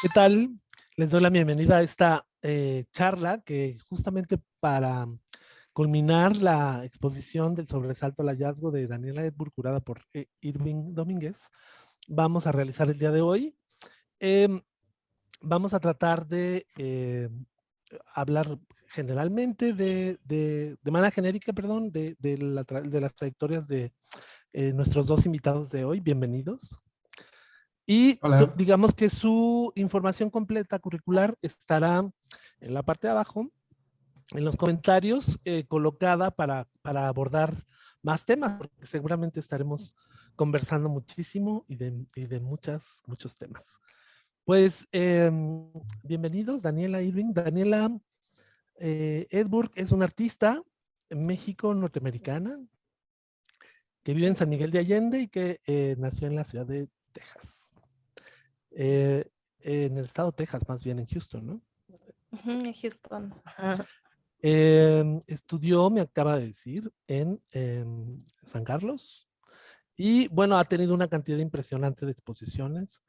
¿Qué tal? Les doy la bienvenida a esta charla que justamente para culminar la exposición del sobresalto al hallazgo de Daniela Edburg, curada por Irving Domínguez, vamos a realizar el día de hoy. Em, Vamos a tratar de hablar generalmente de manera genérica, perdón, de las trayectorias de nuestros dos invitados de hoy. Bienvenidos. Y Hola. digamos que su información completa curricular estará en la parte de abajo, en los comentarios, colocada para abordar más temas, porque seguramente estaremos conversando muchísimo y de muchos temas. Pues bienvenidos, Daniela Irving. Daniela Edburg es una artista en México norteamericana que vive en San Miguel de Allende y que nació en la ciudad de Texas. Eh, en el estado de Texas, más bien en Houston, ¿no? En Houston. Ajá. Estudió, me acaba de decir, en San Carlos. Y bueno, ha tenido una cantidad impresionante de exposiciones.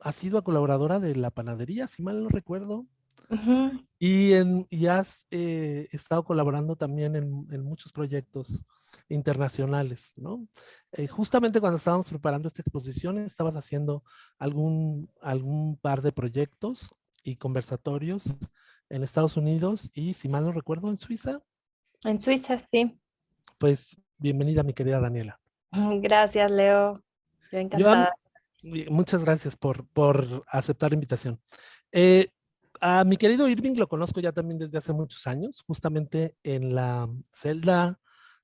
Ha sido colaboradora de La Panadería, si mal no recuerdo. Ujú. Y has estado colaborando también en muchos proyectos internacionales, ¿no? Justamente cuando estábamos preparando esta exposición, estabas haciendo algún par de proyectos y conversatorios en Estados Unidos y, si mal no recuerdo, en Suiza. En Suiza, sí. Pues bienvenida, mi querida Daniela. Gracias, Leo. Yo Joan, encantada. muchas gracias por aceptar la invitación. Eh, a mi querido Irving lo conozco ya también desde hace muchos años, justamente en la celda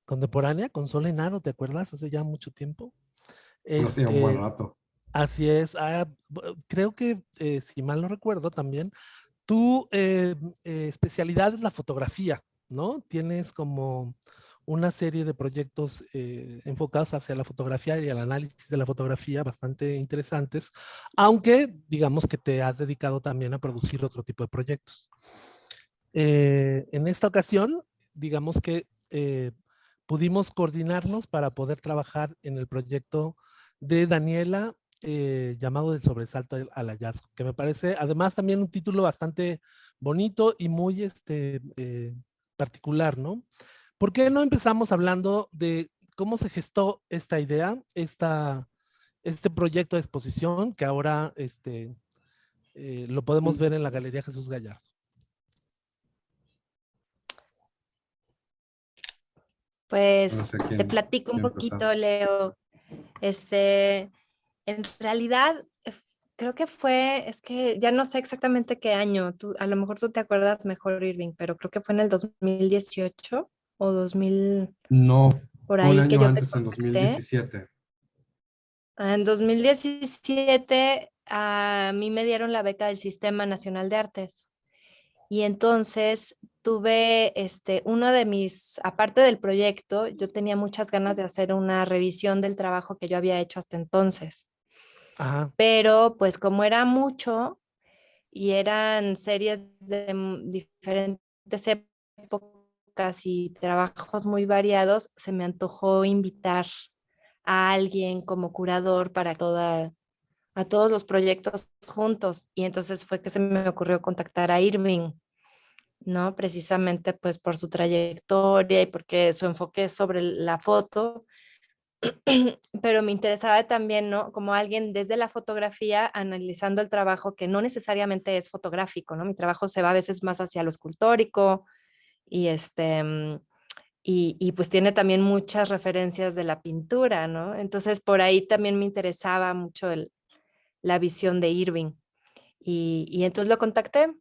contemporánea con Sol Enaro, ¿te acuerdas? Hace ya mucho tiempo. Conocí un buen Este, rato. así es. Creo que, si mal no recuerdo también, tu especialidad es la fotografía, ¿no? Tienes como una serie de proyectos enfocados hacia la fotografía y el análisis de la fotografía bastante interesantes, aunque digamos que te has dedicado también a producir otro tipo de proyectos. En esta ocasión, digamos que pudimos coordinarnos para poder trabajar en el proyecto de Daniela, llamado Del sobresalto al hallazgo, que me parece además también un título bastante bonito y muy particular, ¿no? ¿Por qué no empezamos hablando de cómo se gestó esta idea, este proyecto de exposición que ahora lo podemos ver en la Galería Jesús Gallardo? No Pues sé te quién platico un quiere empezar. poquito, Leo. En realidad, creo que es que ya no sé exactamente qué año. A lo mejor tú te acuerdas mejor, Irving, pero creo que fue en el 2018 o 2000, No, por fue un ahí que año yo te antes, en contacté. 2017. En 2017 a mí me dieron la beca del Sistema Nacional de Artes. Y entonces tuve uno de aparte del proyecto, yo tenía muchas ganas de hacer una revisión del trabajo que yo había hecho hasta entonces. Ajá. Pero pues como era mucho y eran series de diferentes épocas y trabajos muy variados, se me antojó invitar a alguien como curador para a todos los proyectos juntos. Y entonces fue que se me ocurrió contactar a Irving, ¿no? Precisamente pues por su trayectoria y porque su enfoque es sobre la foto, pero me interesaba también, ¿no? Como alguien desde la fotografía analizando el trabajo que no necesariamente es fotográfico, ¿no? Mi trabajo se va a veces más hacia lo escultórico y y pues tiene también muchas referencias de la pintura, ¿no? Entonces por ahí también me interesaba mucho la visión de Irving y entonces lo contacté.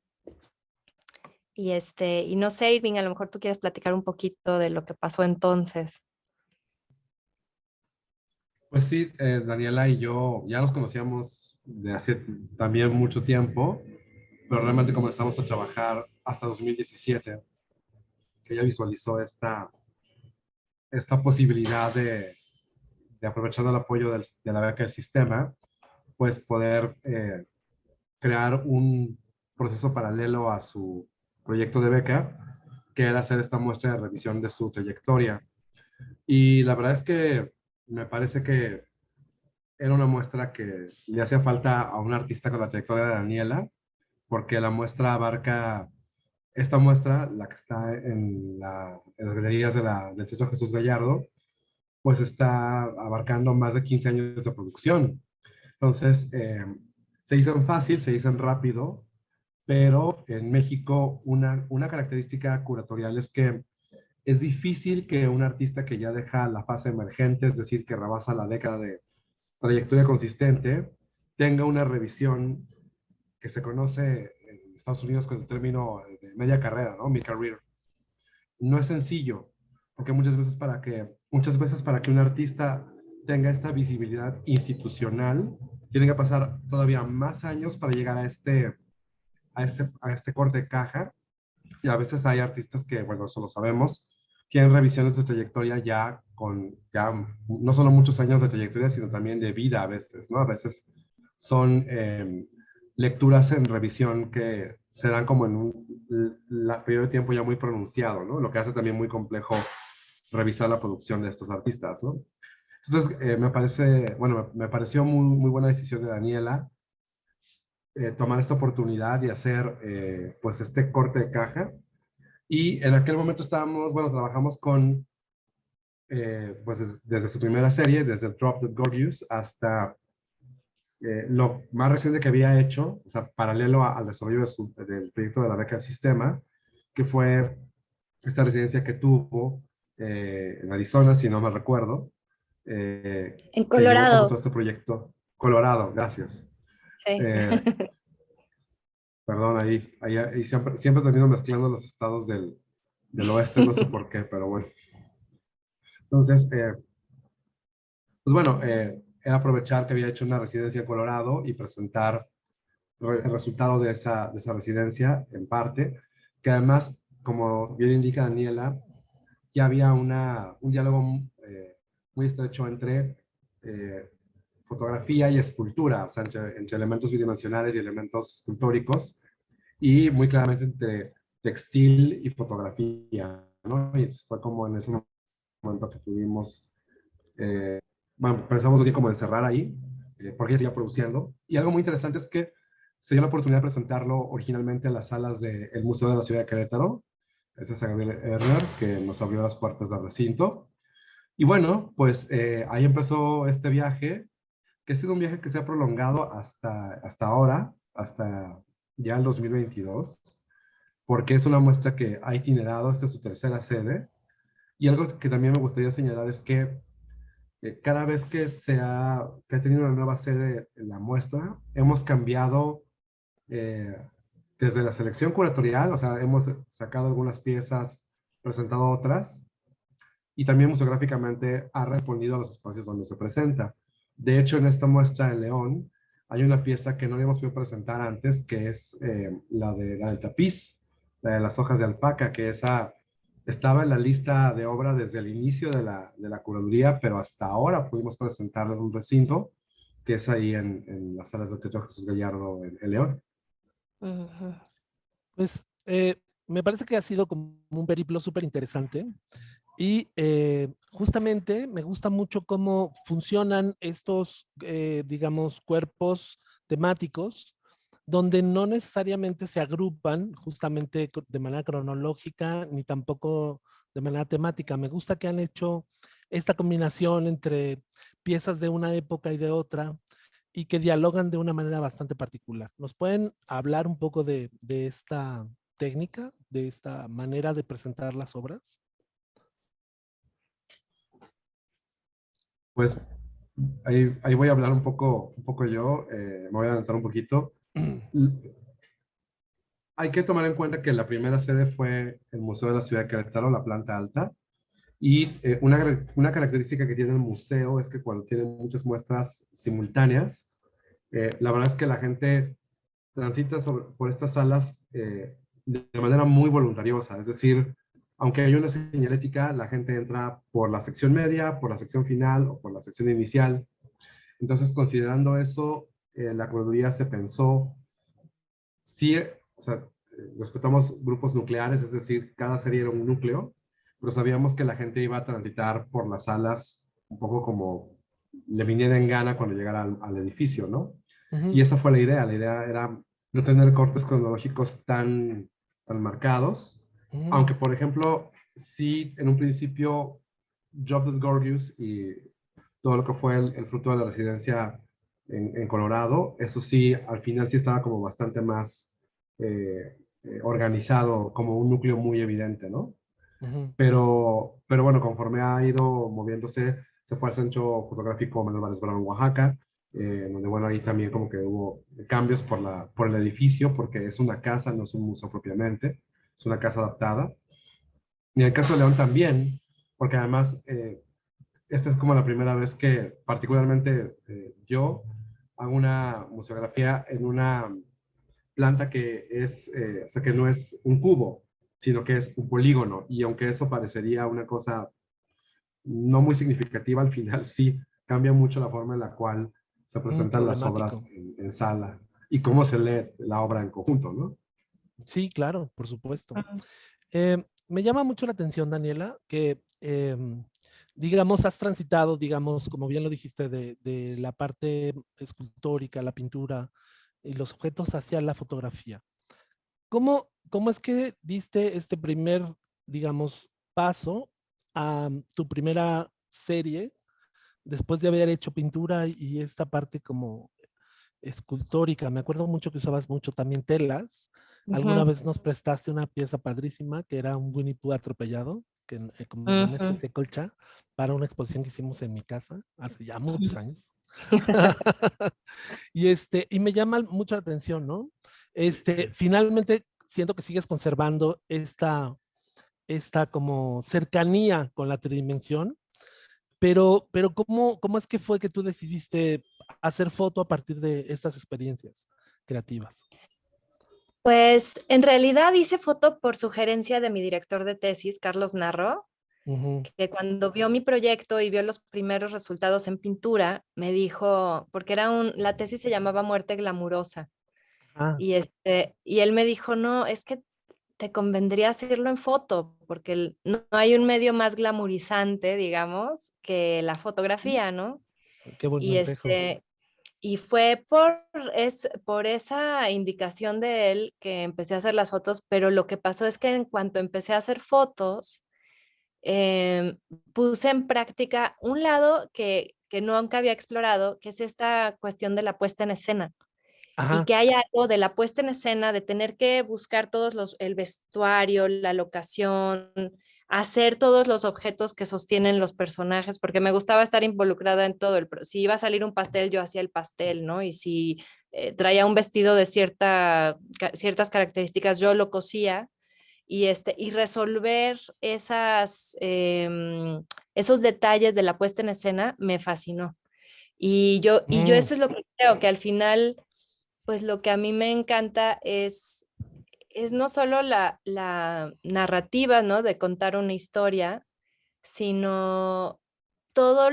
Y no sé, Irving, a lo mejor tú quieres platicar un poquito de lo que pasó entonces. Pues sí, Daniela y yo ya nos conocíamos de hace también mucho tiempo, pero realmente comenzamos a trabajar hasta 2017, que ella visualizó esta posibilidad de aprovechando el apoyo de la beca del sistema, pues poder crear un proceso paralelo a su proyecto de beca, que era hacer esta muestra de revisión de su trayectoria. Y la verdad es que me parece que era una muestra que le hacía falta a un artista con la trayectoria de Daniela, porque la muestra abarca, esta muestra, la que está en las galerías del Teatro Jesús Gallardo, pues está abarcando más de 15 años de producción. Entonces, se dicen fácil, se dicen rápido, pero en México una característica curatorial es que es difícil que un artista que ya deja la fase emergente, es decir, que rebasa la década de trayectoria consistente, tenga una revisión que se conoce en Estados Unidos con el término de media carrera, ¿no? Mid-career. No es sencillo, porque muchas veces para que un artista tenga esta visibilidad institucional, tiene que pasar todavía más años para llegar a este corte de caja. Y a veces hay artistas que, bueno, eso lo sabemos, tienen revisiones de trayectoria ya con, ya no solo muchos años de trayectoria, sino también de vida a veces, ¿no? A veces son lecturas en revisión que se dan como en un periodo de tiempo ya muy pronunciado, ¿no? Lo que hace también muy complejo revisar la producción de estos artistas, ¿no? Entonces, me pareció muy buena decisión de Daniela tomar esta oportunidad y hacer pues este corte de caja. Y en aquel momento trabajamos con, pues desde su primera serie, desde Drop Dead Gorgeous hasta lo más reciente que había hecho, o sea, paralelo al desarrollo del proyecto de la beca del sistema, que fue esta residencia que tuvo en Arizona, si no me recuerdo, En que llevó como Colorado. todo este proyecto. Colorado, gracias. Sí. Perdón, ahí siempre termino mezclando los estados del oeste, no sé por qué, pero bueno. Entonces, pues bueno, era aprovechar que había hecho una residencia en Colorado y presentar el resultado de esa residencia, en parte, que además, como bien indica Daniela, ya había un diálogo muy estrecho entre fotografía y escultura, o sea, entre elementos bidimensionales y elementos escultóricos, y muy claramente entre textil y fotografía, ¿no? Y fue como en ese momento que pudimos, bueno, pensamos así como en cerrar ahí, porque ya seguía produciendo. Y algo muy interesante es que se dio la oportunidad de presentarlo originalmente en las salas del Museo de la Ciudad de Querétaro. Ese es Gabriel Erner, que nos abrió las puertas del recinto. Y bueno, pues ahí empezó este viaje, que ha sido un viaje que se ha prolongado hasta ahora, hasta ya el 2022, porque es una muestra que ha itinerado, esta es su tercera sede. Y algo que también me gustaría señalar es que cada vez que ha tenido una nueva sede en la muestra, hemos cambiado eh, desde la selección curatorial, o sea, hemos sacado algunas piezas, presentado otras, y también museográficamente ha respondido a los espacios donde se presenta. De hecho, en esta muestra en León hay una pieza que no habíamos podido presentar antes, que es la del tapiz, la de las hojas de alpaca, que esa estaba en la lista de obra desde el inicio de la curaduría, pero hasta ahora pudimos presentarla en un recinto, que es ahí en las salas del Teatro Jesús Gallardo en León. Ujú. Pues me parece que ha sido como un periplo súper interesante y justamente me gusta mucho cómo funcionan estos, digamos, cuerpos temáticos, donde no necesariamente se agrupan justamente de manera cronológica ni tampoco de manera temática. Me gusta que han hecho esta combinación entre piezas de una época y de otra y que dialogan de una manera bastante particular. ¿Nos pueden hablar un poco de esta técnica, de esta manera de presentar las obras? Pues ahí voy a hablar un poco yo, me voy a adelantar un poquito. Hay que tomar en cuenta que la primera sede fue el Museo de la Ciudad de Querétaro, la planta alta, y una característica que tiene el museo es que cuando tiene muchas muestras simultáneas, la verdad es que la gente transita por estas salas de manera muy voluntariosa, es decir, aunque hay una señalética, la gente entra por la sección media, por la sección final o por la sección inicial. Entonces, considerando eso, la curaduría se pensó, sí, o sea, respetamos grupos nucleares, es decir, cada serie era un núcleo, pero sabíamos que la gente iba a transitar por las salas un poco como le viniera en gana cuando llegara al edificio, ¿no? Y Ujú, esa fue la idea era no tener cortes cronológicos tan marcados, ujú, aunque por ejemplo, sí, en un principio, Drop Dead Gorgeous y todo lo que fue el fruto de la residencia en Colorado, eso sí, al final sí estaba como bastante más organizado, como un núcleo muy evidente, ¿no? ujú. Pero bueno, conforme ha ido moviéndose, se fue al centro fotográfico Manuel Vázquez Bravo en Oaxaca, donde bueno, ahí también como que hubo cambios por el edificio, porque es una casa, no es un museo propiamente, es una casa adaptada. Y en el caso de León también, porque además esta es como la primera vez que particularmente yo hago una museografía en una planta que es, o sea, que no es un cubo, sino que es un polígono. Y aunque eso parecería una cosa no muy significativa, al final sí cambia mucho la forma en la cual se presentan las obras Problemático. en sala y cómo se lee la obra en conjunto, ¿no? Sí, claro, por supuesto. Ujú. Me llama mucho la atención, Daniela, que, digamos, has transitado, digamos, como bien lo dijiste, de la parte escultórica, la pintura y los objetos hacia la fotografía. ¿Cómo es que diste este primer, digamos, paso a tu primera serie después de haber hecho pintura y esta parte como escultórica? Me acuerdo mucho que usabas mucho también telas. Alguna Ujú, vez nos prestaste una pieza padrísima que era un Winnie Pooh atropellado, que como de una ujú, especie de colcha, para una exposición que hicimos en mi casa hace ya muchos ujú. años. Y me llama mucho la atención, ¿no? Finalmente siento que sigues conservando esta como cercanía con la tridimensión, pero ¿cómo es que fue que tú decidiste hacer foto a partir de estas experiencias creativas? Pues en realidad hice foto por sugerencia de mi director de tesis, Carlos Narro, Ujú. que cuando vio mi proyecto y vio los primeros resultados en pintura, me dijo, porque la tesis se llamaba Muerte Glamurosa, Ah, y él me dijo, no, es que te convendría hacerlo en foto, porque no hay un medio más glamurizante, digamos, que la fotografía, ¿no? qué buen Y consejo. y fue por esa indicación de él que empecé a hacer las fotos, pero lo que pasó es que en cuanto empecé a hacer fotos, em, puse en práctica un lado que nunca había explorado, que es esta cuestión de la puesta en escena. Y Ajá, que hay algo de la puesta en escena, de tener que buscar el vestuario, la locación, hacer todos los objetos que sostienen los personajes, porque me gustaba estar involucrada en todo si iba a salir un pastel, yo hacía el pastel, ¿no? Y si traía un vestido de ciertas características, yo lo cosía. Y resolver esos detalles de la puesta en escena me fascinó. Y yo mm, eso es lo que creo, que al final pues lo que a mí me encanta es no solo la narrativa, ¿no? De contar una historia, sino todo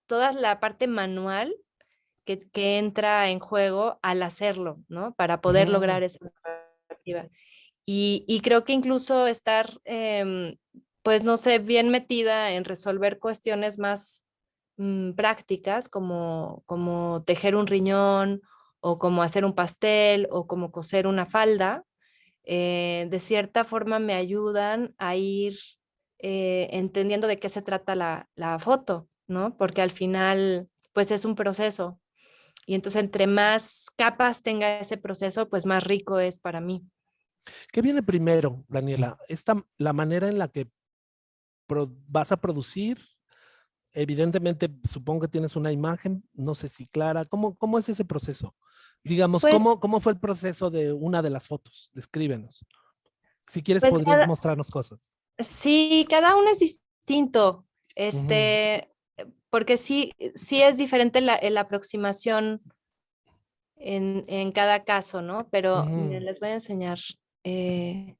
toda la parte manual que entra en juego al hacerlo, ¿no? Para poder ujú. lograr esa narrativa. Y creo que incluso estar, pues no sé, bien metida en resolver cuestiones más prácticas, como tejer un riñón o como hacer un pastel o como coser una falda, de cierta forma me ayudan a ir entendiendo de qué se trata la foto, ¿no? Porque al final, pues es un proceso. Y entonces, entre más capas tenga ese proceso, pues más rico es para mí. ¿Qué viene primero, Daniela? La manera en la que vas a producir, evidentemente, supongo que tienes una imagen, no sé si clara. ¿Cómo es ese proceso? Digamos, Pues, ¿cómo fue el proceso de una de las fotos? Descríbenos. Si quieres, pues podrías mostrarnos cosas. sí, cada uno es distinto, Ujú, porque sí es diferente la aproximación en cada caso, ¿no? Pero ujú, miren, les voy a enseñar. eh,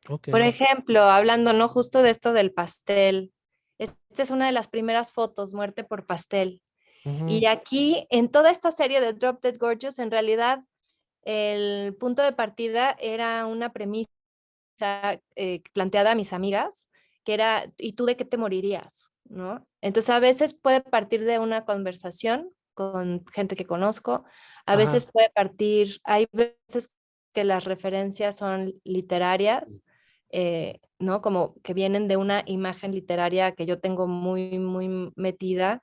ok. por ejemplo, hablando, ¿no? Justo de esto del pastel. Esta es una de las primeras fotos, muerte por pastel. Ujú, Y aquí, en toda esta serie de Drop Dead Gorgeous, en realidad, el punto de partida era una premisa planteada a mis amigas, que era, ¿y tú de qué te morirías? ¿no? Entonces a veces puede partir de una conversación con gente que conozco, a veces Ajá. puede partir, hay veces que las referencias son literarias, ¿no? Como que vienen de una imagen literaria que yo tengo muy, muy metida,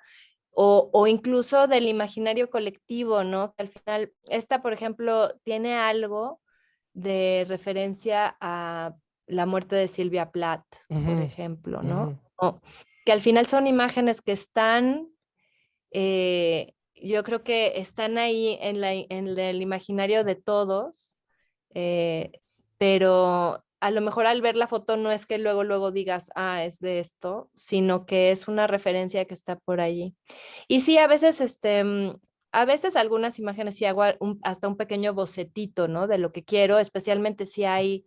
o incluso del imaginario colectivo, ¿no? Que al final, esta, por ejemplo, tiene algo de referencia a la muerte de Silvia Plath, por Ujú, ejemplo, ujú, ¿no? O que al final son imágenes que están, yo creo que están ahí en el imaginario de todos, eh, pero a lo mejor al ver la foto no es que luego, luego digas, ah, es de esto, sino que es una referencia que está por allí. Y sí, a veces, a veces algunas imágenes sí hago hasta un pequeño bocetito, ¿no? De lo que quiero, especialmente si hay,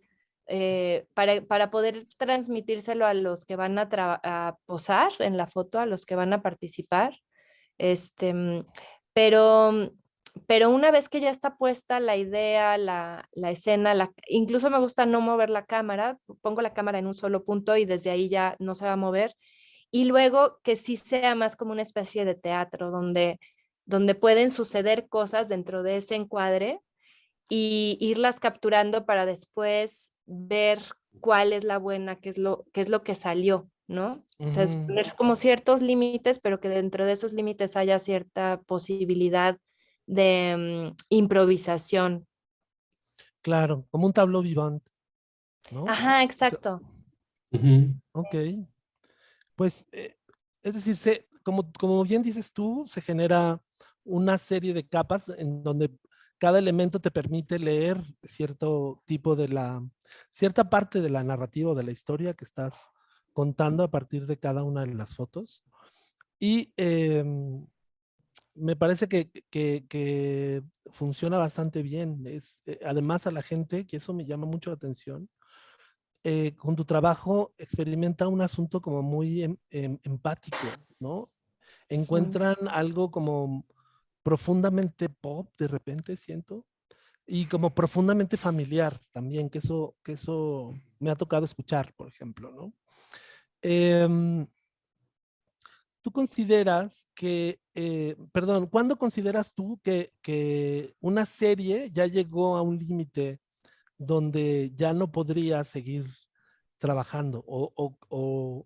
para poder transmitírselo a los que van a posar en la foto, a los que van a participar. Este, pero, pero una vez que ya está puesta la idea, la escena, incluso me gusta no mover la cámara, pongo la cámara en un solo punto y desde ahí ya no se va a mover. Y luego que sí sea más como una especie de teatro donde pueden suceder cosas dentro de ese encuadre y irlas capturando para después ver cuál es la buena, qué es lo que salió, ¿no? O sea, es ujú. poner como ciertos límites, pero que dentro de esos límites haya cierta posibilidad de improvisación. Claro, como un tableau vivant, ¿no? Ajá, C- exacto. Ujú. Ok, pues, es decir, como bien dices tú, se genera una serie de capas en donde cada elemento te permite leer cierto tipo cierta parte de la narrativa o de la historia que estás contando a partir de cada una de las fotos. Y me parece que funciona bastante bien. Además a la gente, que eso me llama mucho la atención, con tu trabajo experimenta un asunto como muy empático, ¿no? Sí. Encuentran algo como profundamente pop de repente, siento, y como profundamente familiar también, que eso me ha tocado escuchar, por ejemplo, ¿no? Em, ¿Tú consideras perdón, ¿cuándo consideras tú que una serie ya llegó a un límite donde ya no podría seguir trabajando o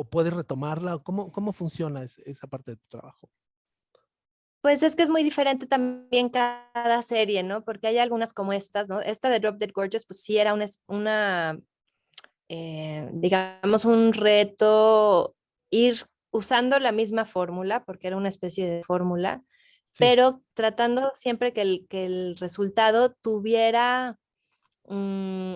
puedes retomarla? ¿Cómo funciona esa parte de tu trabajo? Pues es que es muy diferente también cada serie, ¿no? Porque hay algunas como estas, ¿no? Esta de Drop Dead Gorgeous, pues sí era digamos, un reto ir usando la misma fórmula, porque era una especie de fórmula, Sí. pero tratando siempre que el resultado mm,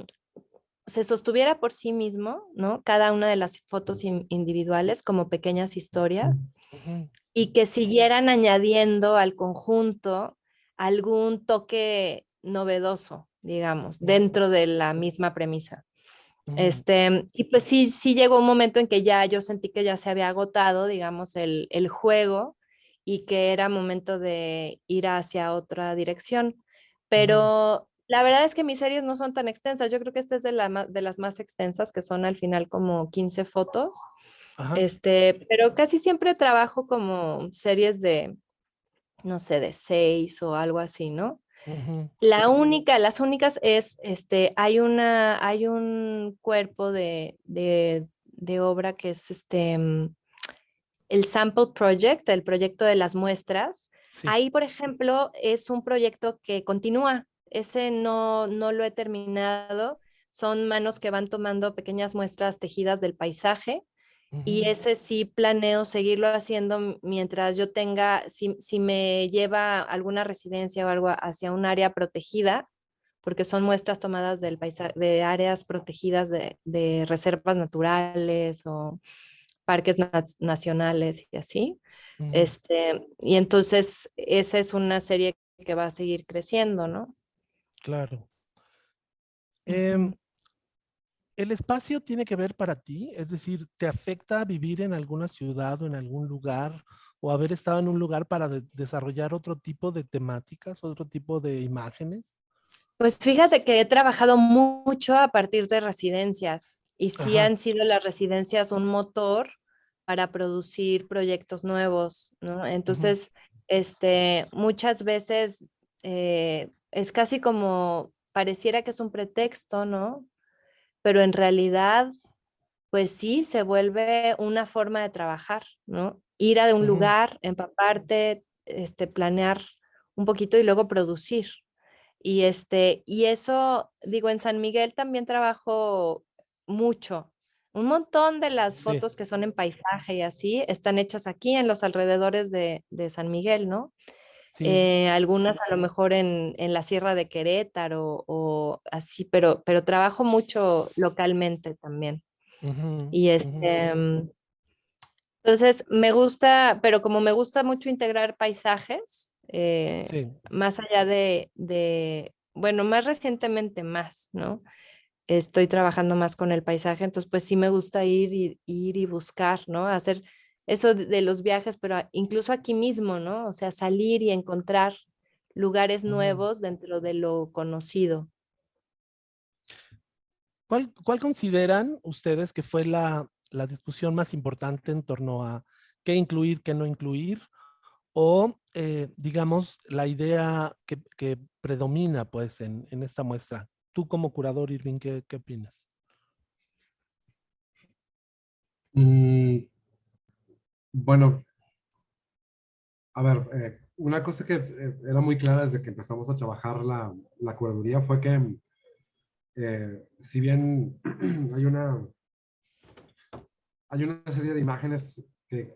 se sostuviera por sí mismo, ¿no? Cada una de las fotos individuales como pequeñas historias Ujú, y que siguieran añadiendo al conjunto algún toque novedoso, digamos, ujú, dentro de la misma premisa. ujú, Y pues sí, sí llegó un momento en que ya yo sentí que ya se había agotado, digamos, el juego y que era momento de ir hacia otra dirección. ujú. Pero la verdad es que mis series no son tan extensas. Yo creo que esta es de las más extensas, que son al final como 15 fotos. Ajá. Pero casi siempre trabajo como series de, no sé, de 6 o algo así, ¿no? Ujú, Las únicas es, hay un cuerpo de obra que es el Sample Project, el proyecto de las muestras. sí. Ahí, por ejemplo, es un proyecto que continúa. Ese no lo he terminado. Son manos que van tomando pequeñas muestras tejidas del paisaje y Ujú, ese sí planeo seguirlo haciendo mientras yo tenga, si me lleva alguna residencia o algo hacia un área protegida, porque son muestras tomadas del de áreas protegidas de reservas naturales o parques nacionales y así. ujú, Y entonces esa es una serie que va a seguir creciendo, ¿no? claro. Ujú. Em, ¿El espacio tiene que ver para ti? Es decir, ¿te afecta vivir en alguna ciudad o en algún lugar o haber estado en un lugar para desarrollar otro tipo de temáticas, otro tipo de imágenes? Pues fíjate que he trabajado mucho a partir de residencias y sí Ajá. han sido las residencias un motor para producir proyectos nuevos, ¿no? Ujú. Entonces, muchas veces es casi como, pareciera que es un pretexto, ¿no? Pero en realidad, pues sí, se vuelve una forma de trabajar, ¿no? Ir a un Ujú. lugar, empaparte, planear un poquito y luego producir. Y eso, digo, en San Miguel también trabajo mucho. Un montón de las Sí, fotos que son en paisaje y así están hechas aquí en los alrededores de San Miguel, ¿no? sí. Algunas a lo mejor en la Sierra de Querétaro o así, pero trabajo mucho localmente también. Ujú, Y ujú. entonces me gusta, pero como me gusta mucho integrar paisajes, Sí. más allá bueno, más recientemente más, ¿no? Estoy trabajando más con el paisaje, entonces pues sí me gusta ir y buscar, ¿no? Hacer eso de los viajes, pero incluso aquí mismo, ¿no? O sea, salir y encontrar lugares Ujú. nuevos dentro de lo conocido. ¿Cuál consideran ustedes que fue la discusión más importante en torno a qué incluir, qué no incluir? O, digamos, la idea que predomina, pues, en esta muestra. Tú como curador, Irving, ¿qué opinas? Mm, bueno, a ver, una cosa que era muy clara desde que empezamos a trabajar la curaduría fue que si bien hay una serie de imágenes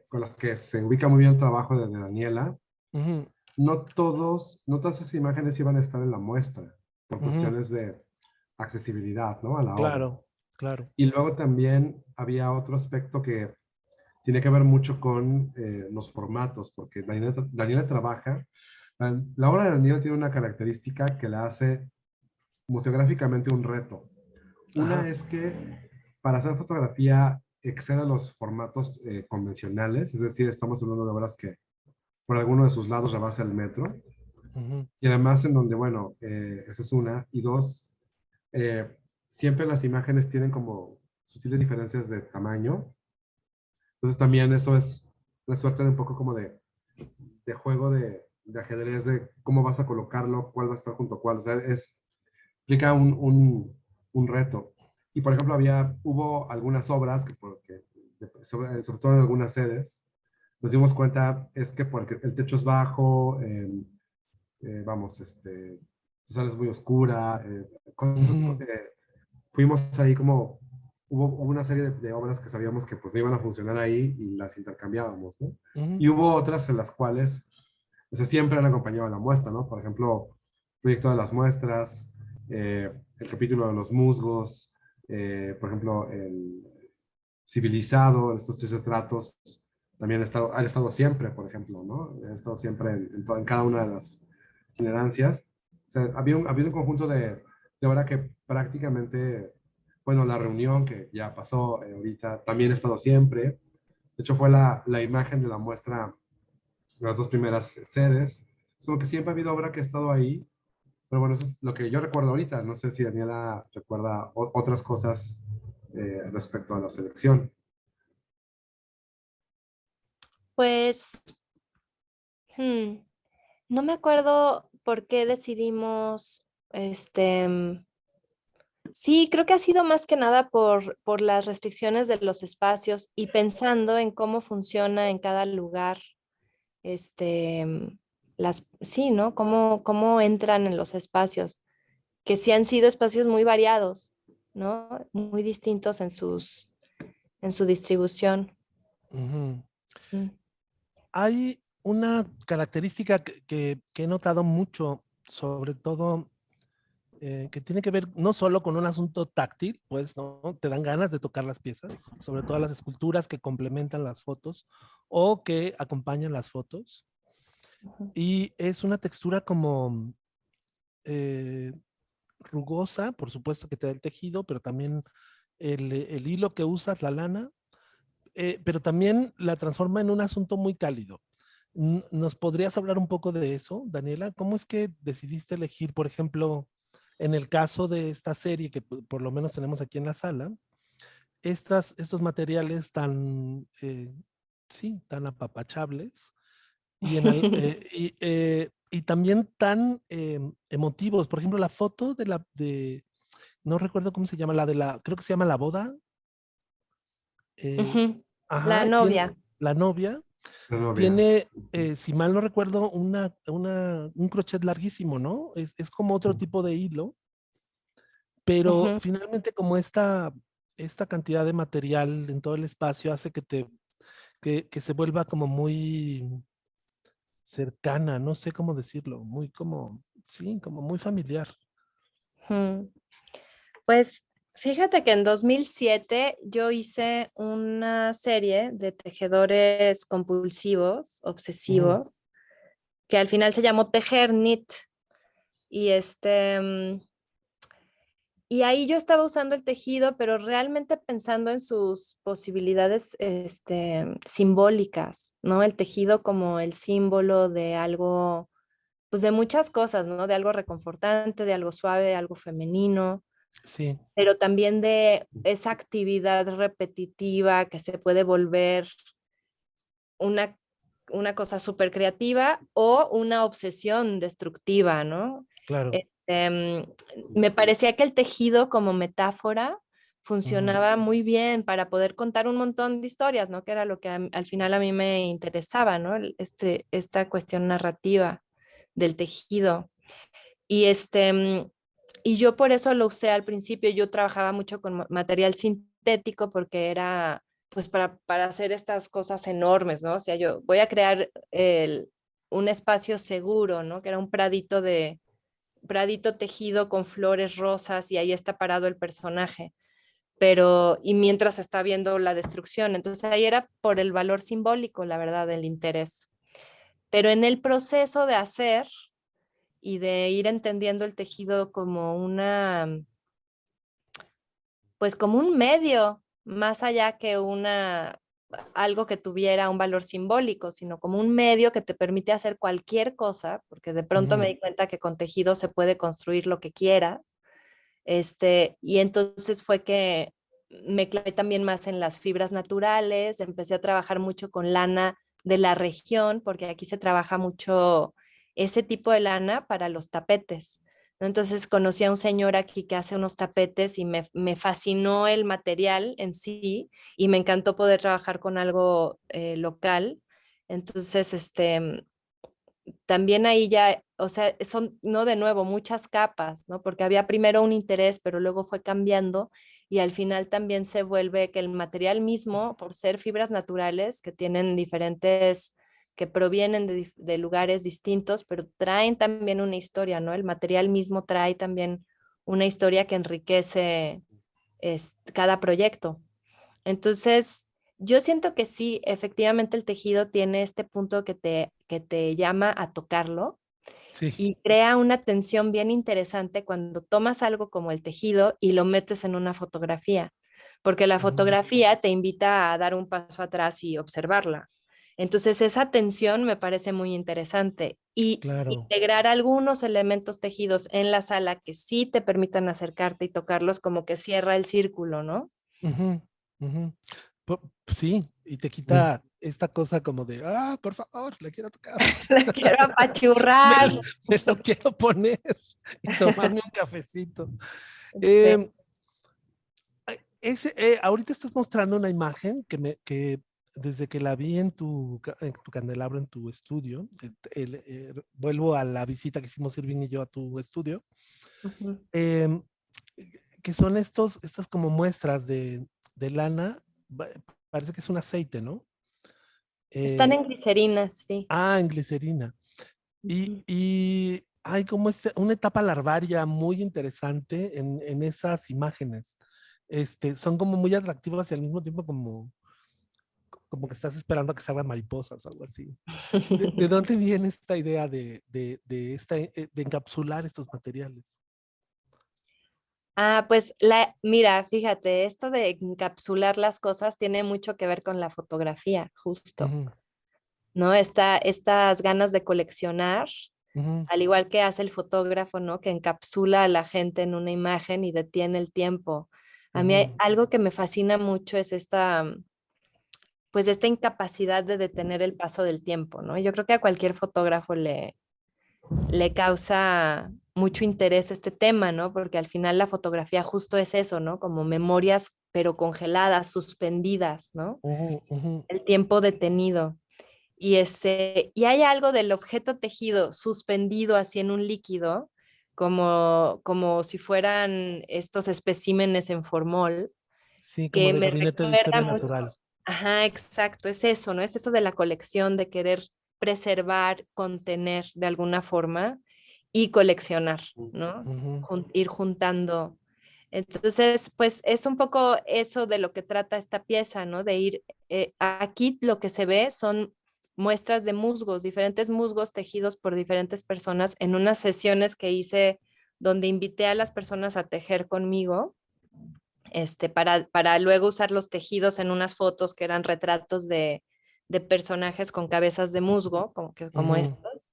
con las que se ubica muy bien el trabajo de Daniela, Ujú, no todas esas imágenes iban a estar en la muestra por ujú. cuestiones de accesibilidad, ¿no? A la obra. Claro, claro. Y luego también había otro aspecto que tiene que ver mucho con los formatos, porque Daniela trabaja, la obra de Daniela tiene una característica que la hace museográficamente un reto. Una Ajá. es que para hacer fotografía excede los formatos convencionales, es decir, estamos hablando de obras que por alguno de sus lados rebasa el metro, Ujú, y además en donde, bueno, esa es una, y dos, eh, siempre las imágenes tienen como sutiles diferencias de tamaño, entonces también eso es una suerte de un poco como de juego de ajedrez, de cómo vas a colocarlo, cuál va a estar junto a cuál, o sea, implica un reto. Y por ejemplo, hubo algunas obras sobre todo en algunas sedes, nos dimos cuenta es que porque el techo es bajo, vamos, la sala es muy oscura, ujú, fuimos ahí como, hubo una serie de obras que sabíamos que pues no iban a funcionar ahí y las intercambiábamos, ¿no? ujú. Y hubo otras en las cuales, o sea, siempre han acompañado a la muestra, ¿no? Por ejemplo, Proyecto de las Muestras, el capítulo de los musgos, por ejemplo, el civilizado, estos tres retratos, también han estado siempre, por ejemplo, ¿no? Han estado siempre en cada una de las generancias. O sea, había un conjunto de obra que prácticamente, bueno, la reunión que ya pasó ahorita, también ha estado siempre. De hecho, fue la imagen de la muestra de las dos primeras sedes. Solo que siempre ha habido obra que ha estado ahí. Pero bueno, eso es lo que yo recuerdo ahorita. No sé si Daniela recuerda otras cosas respecto a la selección. Pues, hmm, no me acuerdo por qué decidimos, sí, creo que ha sido más que nada por las restricciones de los espacios y pensando en cómo funciona en cada lugar, este, sí, ¿no? Cómo entran en los espacios, que sí han sido espacios muy variados, ¿no? Muy distintos en su distribución. Ujú. Mm. Hay una característica que he notado mucho, sobre todo, que tiene que ver no solo con un asunto táctil, pues, ¿no? Te dan ganas de tocar las piezas, sobre todo las esculturas que complementan las fotos o que acompañan las fotos. Ujú. Y es una textura como eh, rugosa, por supuesto que te da el tejido, pero también el hilo que usas, la lana, pero también la transforma en un asunto muy cálido. ¿Nos podrías hablar un poco de eso, Daniela? ¿Cómo es que decidiste elegir, por ejemplo, en el caso de esta serie que por lo menos tenemos aquí en la sala, estos materiales tan, sí, tan apapachables y, y también tan emotivos. Por ejemplo, la foto no recuerdo cómo se llama, creo que se llama La Boda. eh, Ujú. La ajá, tiene novia. la novia, La novia. tiene, si mal no recuerdo, un crochet larguísimo, ¿no? Es como otro tipo de hilo, pero Ujú. finalmente como esta cantidad de material en todo el espacio hace que se vuelva como muy cercana, no sé cómo decirlo, muy como, sí, como muy familiar. Ujú. Pues fíjate que en 2007 yo hice una serie de tejedores compulsivos, Ujú. obsesivos, que al final se llamó Tejer Knit. Y y ahí yo estaba usando el tejido, pero realmente pensando en sus posibilidades, simbólicas, ¿no? El tejido como el símbolo de algo, pues de muchas cosas, ¿no? De algo reconfortante, de algo suave, de algo femenino, Sí, pero también de esa actividad repetitiva que se puede volver una, una cosa súper creativa o una obsesión destructiva, ¿no? claro. Me parecía que el tejido como metáfora Ujú. funcionaba muy bien para poder contar un montón de historias, ¿no? Que era lo que al final a mí me interesaba, ¿no? Esta cuestión narrativa del tejido. Y y yo por eso lo usé al principio. Yo trabajaba mucho con material sintético porque era, pues, para hacer estas cosas enormes, ¿no? O sea, yo voy a crear un espacio seguro, ¿no? Que era un pradito tejido con flores rosas y ahí está parado el personaje. Pero, y mientras está viendo la destrucción. Entonces ahí era por el valor simbólico, la verdad, del interés. Pero en el proceso de hacer y de ir entendiendo el tejido como pues como un medio, más allá que algo que tuviera un valor simbólico, sino como un medio que te permite hacer cualquier cosa, porque de pronto me Ujú. di cuenta que con tejido se puede construir lo que quieras. Y entonces fue que me clavé también más en las fibras naturales, empecé a trabajar mucho con lana de la región, porque aquí se trabaja mucho ese tipo de lana para los tapetes, ¿no? Entonces conocí a un señor aquí que hace unos tapetes y me fascinó el material en sí y me encantó poder trabajar con algo local. Entonces, también ahí ya, o sea, son, no de nuevo, muchas capas, ¿no? Porque había primero un interés, pero luego fue cambiando y al final también se vuelve que el material mismo, por ser fibras naturales que tienen diferentes, que provienen de lugares distintos, pero traen también una historia, ¿no? El material mismo trae también una historia que enriquece cada proyecto. Entonces, yo siento que sí, efectivamente el tejido tiene este punto que te llama a tocarlo Sí. y crea una tensión bien interesante cuando tomas algo como el tejido y lo metes en una fotografía, porque la Ujú. fotografía te invita a dar un paso atrás y observarla. Entonces, esa tensión me parece muy interesante y Claro. integrar algunos elementos tejidos en la sala que sí te permitan acercarte y tocarlos como que cierra el círculo, ¿no? Ujú, ujú. Sí, y te Mm. quita esta cosa como de, por favor, le quiero tocar. La quiero Me, apachurrar. me lo quiero poner y tomarme un cafecito. Sí. Em, ahorita estás mostrando una imagen que desde que la vi en tu candelabro, en tu estudio, vuelvo a la visita que hicimos Irving y yo a tu estudio, Ujú. em, que son estas como muestras de lana, parece que es un aceite, ¿no? Están Eh, en glicerinas, sí. en glicerina. Ujú. Y hay como una etapa larvaria muy interesante en esas imágenes. Son como muy atractivas y al mismo tiempo como que estás esperando a que salgan mariposas o algo así. ¿De dónde viene esta idea de encapsular estos materiales? Pues mira, fíjate, esto de encapsular las cosas tiene mucho que ver con la fotografía, justo, Ujú, ¿no? Estas ganas de coleccionar, ujú, al igual que hace el fotógrafo, ¿no? Que encapsula a la gente en una imagen y detiene el tiempo. A mí algo que me fascina mucho es pues esta incapacidad de detener el paso del tiempo, ¿no? Yo creo que a cualquier fotógrafo le causa mucho interés este tema, ¿no? Porque al final la fotografía justo es eso, ¿no? Como memorias, pero congeladas, suspendidas, ¿no? Ujú, ujú. El tiempo detenido. Y hay algo del objeto tejido suspendido así en un líquido, como si fueran estos especímenes en formol, Sí, como que de me gabinete de recuerda historia mucho. natural. Ajá, exacto, es eso, ¿no? Es eso de la colección, de querer preservar, contener de alguna forma y coleccionar, ¿no? Ujú. Ir juntando. Entonces, pues es un poco eso de lo que trata esta pieza, ¿no? De ir, aquí lo que se ve son muestras de musgos, diferentes musgos tejidos por diferentes personas en unas sesiones que hice donde invité a las personas a tejer conmigo, para luego usar los tejidos en unas fotos que eran retratos de personajes con cabezas de musgo, como Ujú. estos.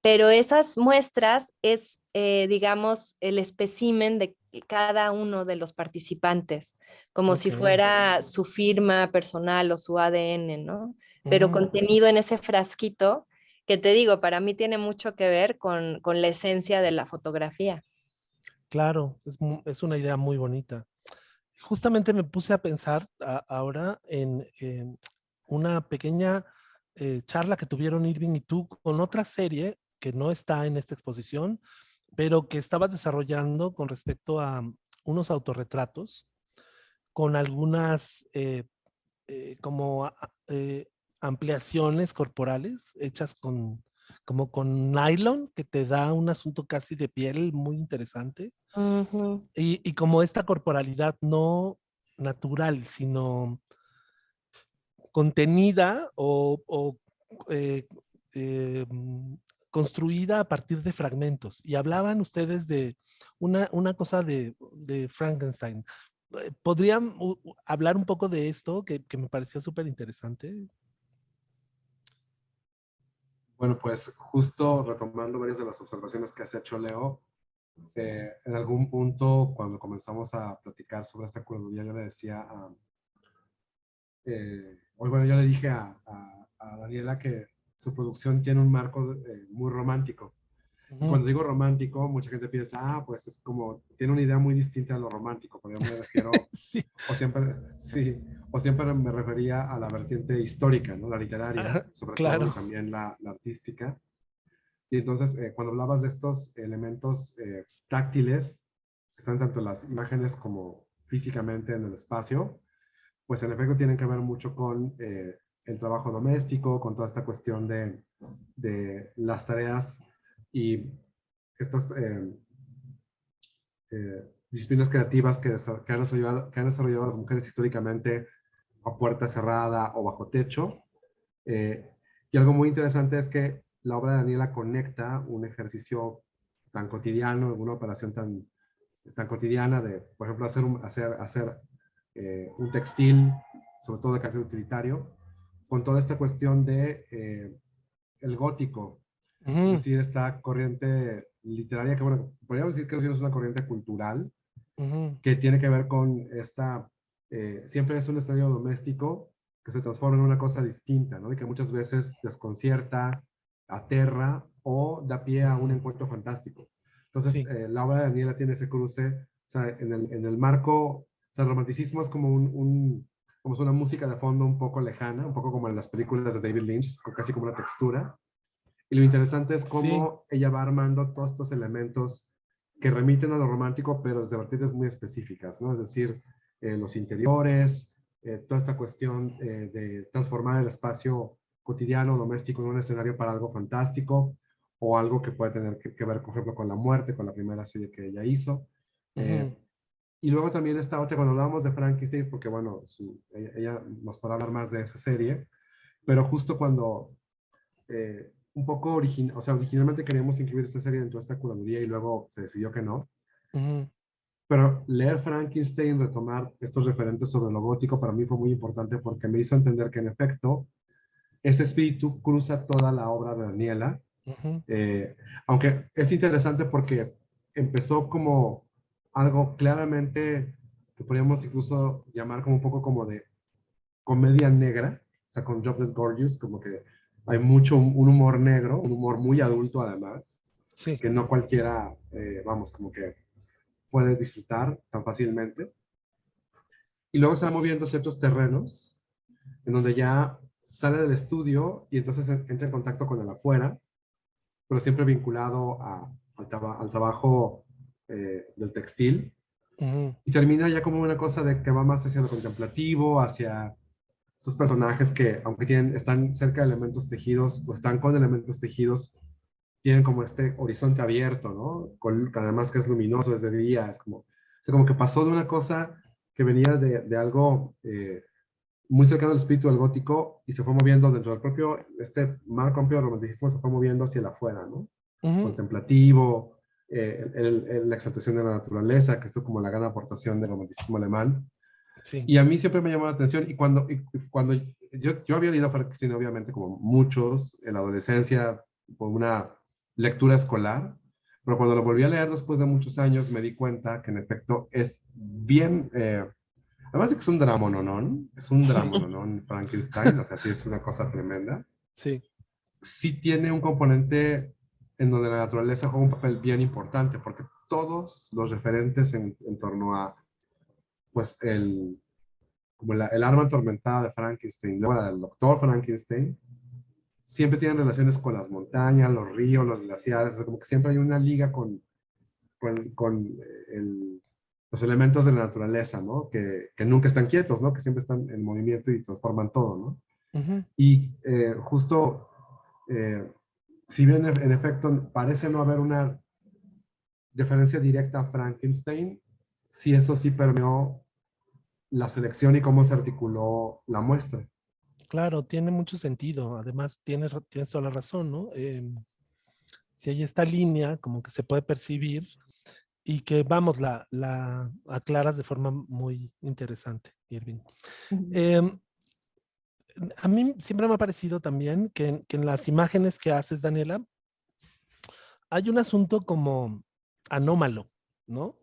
Pero esas muestras es, digamos, el espécimen de cada uno de los participantes, como Ok. si fuera su firma personal o su ADN, ¿no? Pero Ujú. contenido en ese frasquito que te digo, para mí tiene mucho que ver con la esencia de la fotografía. Claro, es una idea muy bonita. Justamente me puse a pensar ahora en una pequeña charla que tuvieron Irving y tú con otra serie que no está en esta exposición, pero que estabas desarrollando con respecto a unos autorretratos con algunas como ampliaciones corporales hechas como con nylon, que te da un asunto casi de piel muy interesante. Ujú. Y como esta corporalidad no natural, sino contenida o eh, eh, mm, construida a partir de fragmentos. Y hablaban ustedes de una cosa de Frankenstein. ¿Podrían hablar un poco de esto que me pareció súper interesante? Bueno, pues justo retomando varias de las observaciones que has hecho, Leo, en algún punto cuando comenzamos a platicar sobre esta curaduría, yo le decía bueno, yo le dije a Daniela que su producción tiene un marco muy romántico. Y Ujú. cuando digo romántico, mucha gente piensa, pues es como, tiene una idea muy distinta a lo romántico, pero yo me refiero, Sí. sí, o siempre me refería a la vertiente histórica, ¿no? La literaria, Ajá, sobre todo, y claro. también la artística. Y entonces, cuando hablabas de estos elementos táctiles, que están tanto en las imágenes como físicamente en el espacio, pues en efecto tienen que ver mucho con el trabajo doméstico, con toda esta cuestión de las tareas y estas disciplinas creativas que han desarrollado las mujeres históricamente a puerta cerrada o bajo techo. Eh, y algo muy interesante es que la obra de Daniela conecta un ejercicio tan cotidiano, una operación tan cotidiana de, por ejemplo, hacer un textil, sobre todo de café utilitario, con toda esta cuestión de el gótico, es Ujú, decir, esta corriente literaria que, bueno, podríamos decir que es una corriente cultural ujú, que tiene que ver con siempre es un escenario doméstico que se transforma en una cosa distinta, ¿no? Y que muchas veces desconcierta, aterra o da pie a un ujú. encuentro fantástico. Entonces, Sí. la obra de Daniela tiene ese cruce, o sea, en el marco, o sea, el romanticismo es como como es una música de fondo un poco lejana, un poco como en las películas de David Lynch, casi como una textura. Y lo interesante es Sí. cómo ella va armando todos estos elementos que remiten a lo romántico, pero desde vertientes muy específicas, ¿no? Es decir, los interiores, toda esta cuestión de transformar el espacio cotidiano, doméstico, en un escenario para algo fantástico o algo que puede tener que ver, por ejemplo, con la muerte, con la primera serie que ella hizo. Eh, Ujú, y luego también esta otra, cuando hablábamos de Frankenstein, porque bueno, ella nos podrá hablar más de esa serie, pero justo cuando un poco original, o sea, originalmente queríamos incluir esta serie dentro de esta curaduría y luego se decidió que no. ujú. Pero leer Frankenstein, retomar estos referentes sobre lo gótico, para mí fue muy importante porque me hizo entender que en efecto, ese espíritu cruza toda la obra de Daniela. Ujú, Eh, Aunque es interesante porque empezó como algo claramente que podríamos incluso llamar como un poco como de comedia negra, o sea, con Jobless Gorgeous, como que hay mucho un humor negro, un humor muy adulto además, Sí. que no cualquiera, vamos, como que puede disfrutar tan fácilmente. Y luego se va moviendo ciertos terrenos en donde ya sale del estudio y entonces entra en contacto con el afuera, pero siempre vinculado al trabajo del textil. Ujú. Y termina ya como una cosa de que va más hacia lo contemplativo, hacia estos personajes que, aunque están cerca de elementos tejidos o están con elementos tejidos, tienen como este horizonte abierto, ¿no? Además que es luminoso, es de día, es como, o sea, como que pasó de una cosa que venía de algo muy cercano al espíritu del gótico y se fue moviendo dentro del propio, este marco amplio del romanticismo se fue moviendo hacia el afuera, ¿no? Ujú. Contemplativo, la exaltación de la naturaleza, que esto es como la gran aportación del romanticismo alemán. Sí. Y a mí siempre me llamó la atención y cuando yo había leído Frankenstein, obviamente, como muchos, en la adolescencia, por una lectura escolar, pero cuando lo volví a leer después de muchos años, me di cuenta que en efecto es bien, además de que es un dramononón, es un dramononón Frankenstein, o sea, sí es una cosa tremenda, Sí. sí tiene un componente en donde la naturaleza juega un papel bien importante, porque todos los referentes en torno a, pues, como el arma atormentada de Frankenstein, luego la del doctor Frankenstein, siempre tienen relaciones con las montañas, los ríos, los glaciares, o sea, como que siempre hay una liga con los elementos de la naturaleza, ¿no? Que nunca están quietos, ¿no? Que siempre están en movimiento y transforman todo, ¿no? Ujú. Y justo, eh, si bien en efecto parece no haber una referencia directa a Frankenstein, sí eso sí permeó la selección y cómo se articuló la muestra. Claro, tiene mucho sentido. Además, tienes toda la razón, ¿no? Si hay esta línea, como que se puede percibir y que, vamos, la aclaras de forma muy interesante, Irving. Ujú. Em, a mí siempre me ha parecido también que en las imágenes que haces, Daniela, hay un asunto como anómalo, ¿no?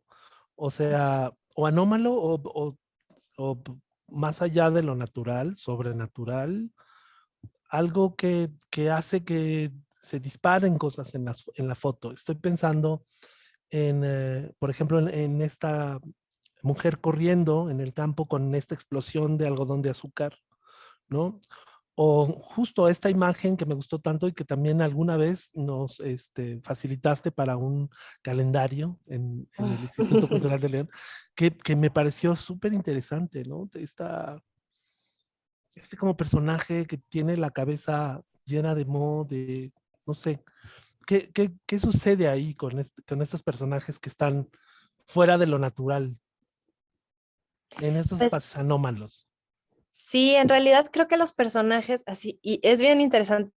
O sea, o anómalo o más allá de lo natural, sobrenatural, algo que hace que se disparen cosas en la foto. Estoy pensando en, por ejemplo, en esta mujer corriendo en el campo con esta explosión de algodón de azúcar, ¿no? O justo esta imagen que me gustó tanto y que también alguna vez nos facilitaste para un calendario en el Instituto Cultural de León, que me pareció súper interesante, ¿no? Este como personaje que tiene la cabeza llena de moho, de, no sé, ¿qué sucede ahí con estos personajes que están fuera de lo natural, en esos Pues, espacios anómalos? sí, en realidad creo que los personajes así, y es bien interesante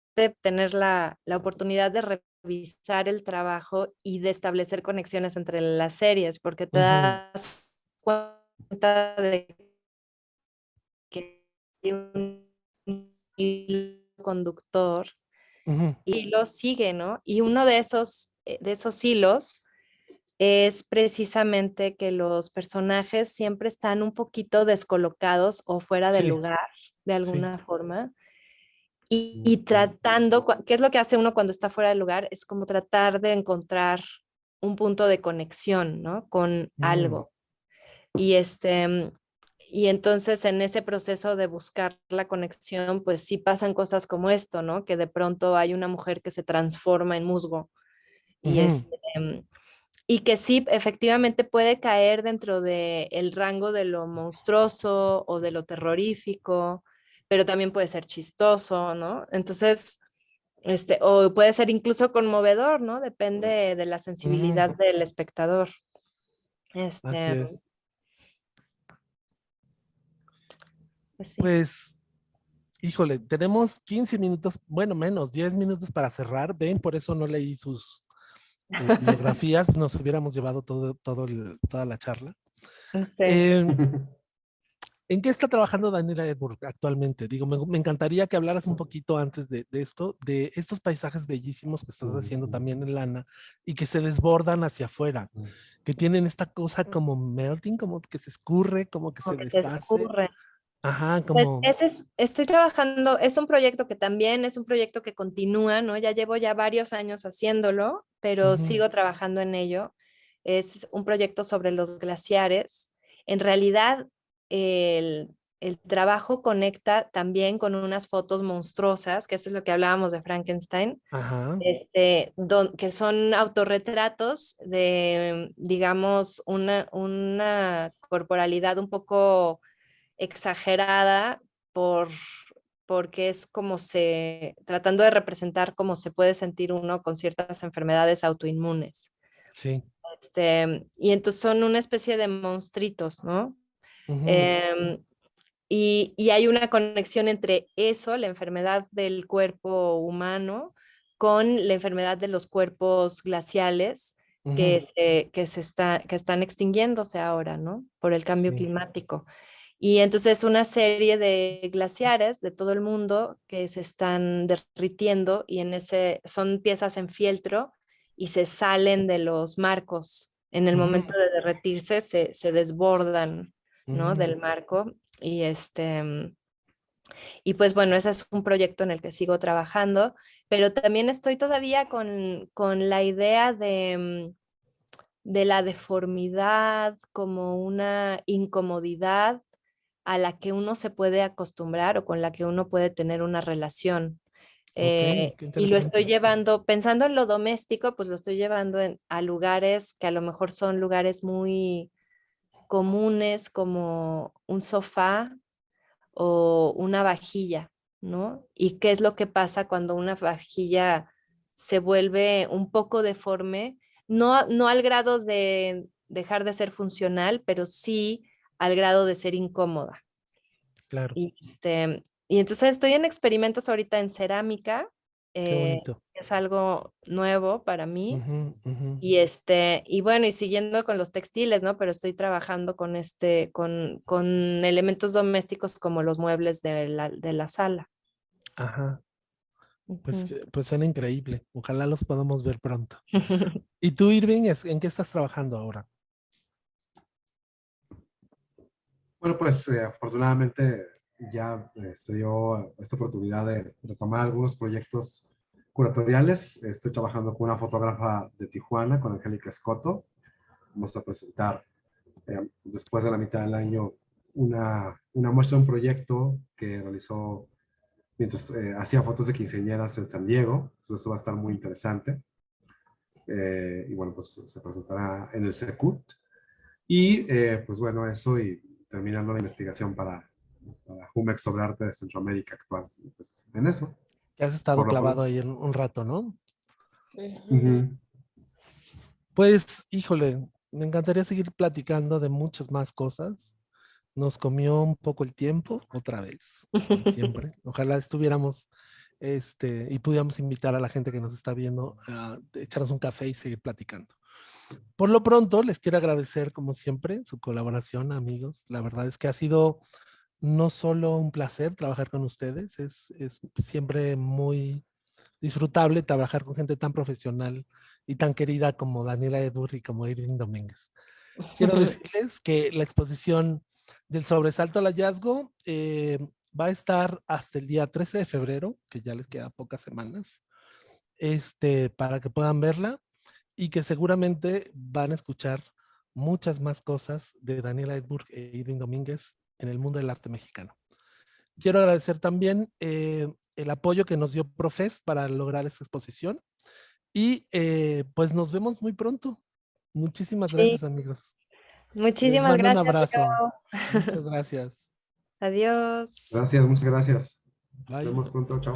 tener la oportunidad de revisar el trabajo y de establecer conexiones entre las series, porque te Ujú, das cuenta de que hay un hilo conductor ujú, y lo sigue, ¿no? Y uno de esos hilos es precisamente que los personajes siempre están un poquito descolocados o fuera de sí, lugar de sí. alguna forma y tratando, ¿qué es lo que hace uno cuando está fuera de lugar? Es como tratar de encontrar un punto de conexión, ¿no? Con Mm, algo. Y y entonces en ese proceso de buscar la conexión, pues sí pasan cosas como esto, ¿no? Que de pronto hay una mujer que se transforma en musgo y ujú, y que sí, efectivamente puede caer dentro del rango de lo monstruoso o de lo terrorífico, pero también puede ser chistoso, ¿no? Entonces, o puede ser incluso conmovedor, ¿no? Depende de la ujú. sensibilidad del espectador. Así Este, es. pues sí. Pues, híjole, tenemos 15 minutos, bueno, menos, 10 minutos para cerrar. Ven, por eso no leí sus biografías, nos hubiéramos llevado toda la charla. Sí. Eh, ¿En qué está trabajando Daniela Edburg actualmente? Digo, me encantaría que hablaras un poquito antes de esto, de estos paisajes bellísimos que estás haciendo también en lana y que se desbordan hacia afuera, que tienen esta cosa como melting, como que se escurre, como que Como se que se deshace. escurre. Ajá, Pues como... ese es, estoy trabajando, es un proyecto que también es un proyecto que continúa, ¿no? Ya llevo ya varios años haciéndolo, pero Ujú, sigo trabajando en ello. Es un proyecto sobre los glaciares. En realidad, el, el trabajo conecta también con unas fotos monstruosas, que eso es lo que hablábamos de Frankenstein, ajá, que son autorretratos de, digamos, una corporalidad un poco exagerada por, porque es como tratando de representar cómo se puede sentir uno con ciertas enfermedades autoinmunes. sí. Y entonces son una especie de monstruitos, ¿no? Ujú, Em, y hay una conexión entre eso, la enfermedad del cuerpo humano, con la enfermedad de los cuerpos glaciales ujú, que están extinguiéndose ahora, ¿no? Por el cambio sí. climático. Y entonces una serie de glaciares de todo el mundo que se están derritiendo y son piezas en fieltro y se salen de los marcos. En el Ujú, momento de derretirse se desbordan, ¿no? ujú, Del marco. Y pues bueno, ese es un proyecto en el que sigo trabajando, pero también estoy todavía con la idea de la deformidad como una incomodidad a la que uno se puede acostumbrar o con la que uno puede tener una relación. ok, qué Y lo estoy interesante. llevando, pensando en lo doméstico, pues lo estoy llevando a lugares que a lo mejor son lugares muy comunes como un sofá o una vajilla, ¿no? ¿Y qué es lo que pasa cuando una vajilla se vuelve un poco deforme? No al grado de dejar de ser funcional, pero sí al grado de ser incómoda. Claro, Y entonces estoy en experimentos ahorita en cerámica, qué bonito. es algo nuevo para mí. Ujú, ujú. Y bueno, y siguiendo con los textiles, ¿no? Pero estoy trabajando con elementos domésticos como los muebles de la sala. Ajá, pues, Ujú. pues suena increíble. Ojalá los podamos ver pronto. ¿Y tú, Irving, en qué estás trabajando ahora? Bueno, pues afortunadamente ya se dio esta oportunidad de retomar algunos proyectos curatoriales. Estoy trabajando con una fotógrafa de Tijuana, con Angélica Escoto. Vamos a presentar después de la mitad del año una muestra de un proyecto que realizó mientras hacía fotos de quinceañeras en San Diego. Entonces, eso va a estar muy interesante. Y bueno, pues se presentará en el Secut. Y pues bueno, eso y terminando la investigación para Jumex sobre arte de Centroamérica actual. Pues en eso, Que has estado por lo clavado pronto. ahí en un rato, ¿no? Ujú. Ujú. Pues, híjole, me encantaría seguir platicando de muchas más cosas. Nos comió un poco el tiempo, otra vez, como siempre. Ojalá estuviéramos, y pudiéramos invitar a la gente que nos está viendo a echarnos un café y seguir platicando. Por lo pronto, les quiero agradecer, como siempre, su colaboración, amigos. La verdad es que ha sido no solo un placer trabajar con ustedes, es siempre muy disfrutable trabajar con gente tan profesional y tan querida como Daniela Edurri y como Irving Domínguez. Quiero decirles que la exposición del sobresalto al hallazgo va a estar hasta el día 13 de febrero, que ya les queda pocas semanas, para que puedan verla y que seguramente van a escuchar muchas más cosas de Daniela Edburg e Irving Domínguez en el mundo del arte mexicano. Quiero agradecer también el apoyo que nos dio Profest para lograr esta exposición y pues nos vemos muy pronto. Muchísimas Sí, gracias, amigos. Les muchísimas mando un gracias, abrazo. Leo. Muchas gracias. Adiós. Gracias, muchas gracias. Nos Bye. vemos pronto, chao.